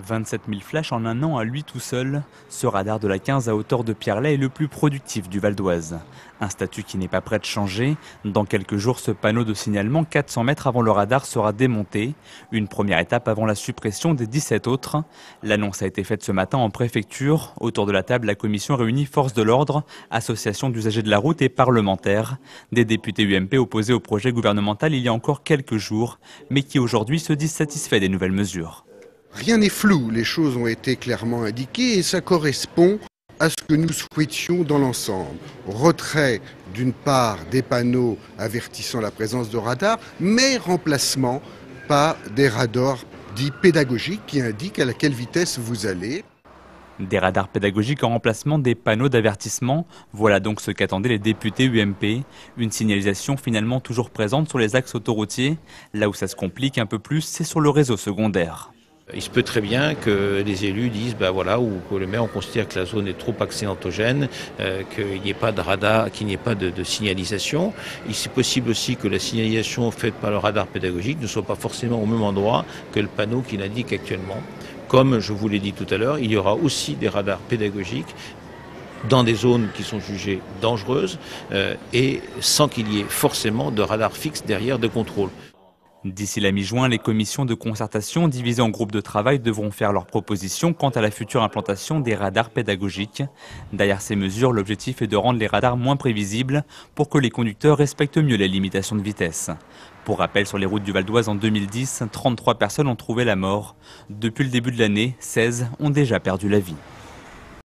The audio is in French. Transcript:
27 000 flashs en un an à lui tout seul, ce radar de la 15 à hauteur de Pierrelet est le plus productif du Val d'Oise. Un statut qui n'est pas prêt de changer. Dans quelques jours, ce panneau de signalement 400 mètres avant le radar sera démonté. Une première étape avant la suppression des 17 autres. L'annonce a été faite ce matin en préfecture. Autour de la table, la commission réunit forces de l'ordre, associations d'usagers de la route et parlementaires. Des députés UMP opposés au projet gouvernemental il y a encore quelques jours, mais qui aujourd'hui se disent satisfaits des nouvelles mesures. Rien n'est flou, les choses ont été clairement indiquées et ça correspond à ce que nous souhaitions dans l'ensemble. Retrait d'une part des panneaux avertissant la présence de radars, mais remplacement par des radars dits pédagogiques qui indiquent à laquelle vitesse vous allez. Des radars pédagogiques en remplacement des panneaux d'avertissement, voilà donc ce qu'attendaient les députés UMP. Une signalisation finalement toujours présente sur les axes autoroutiers. Là où ça se complique un peu plus, c'est sur le réseau secondaire. Il se peut très bien que les élus disent, ou que le maire on considère que la zone est trop accidentogène, qu'il n'y ait pas de radar, qu'il n'y ait pas de signalisation. Il est possible aussi que la signalisation faite par le radar pédagogique ne soit pas forcément au même endroit que le panneau qui l'indique actuellement. Comme je vous l'ai dit tout à l'heure, il y aura aussi des radars pédagogiques dans des zones qui sont jugées dangereuses et sans qu'il y ait forcément de radar fixe derrière de contrôle. D'ici la mi-juin, les commissions de concertation divisées en groupes de travail devront faire leurs propositions quant à la future implantation des radars pédagogiques. Derrière ces mesures, l'objectif est de rendre les radars moins prévisibles pour que les conducteurs respectent mieux les limitations de vitesse. Pour rappel, sur les routes du Val d'Oise en 2010, 33 personnes ont trouvé la mort. Depuis le début de l'année, 16 ont déjà perdu la vie.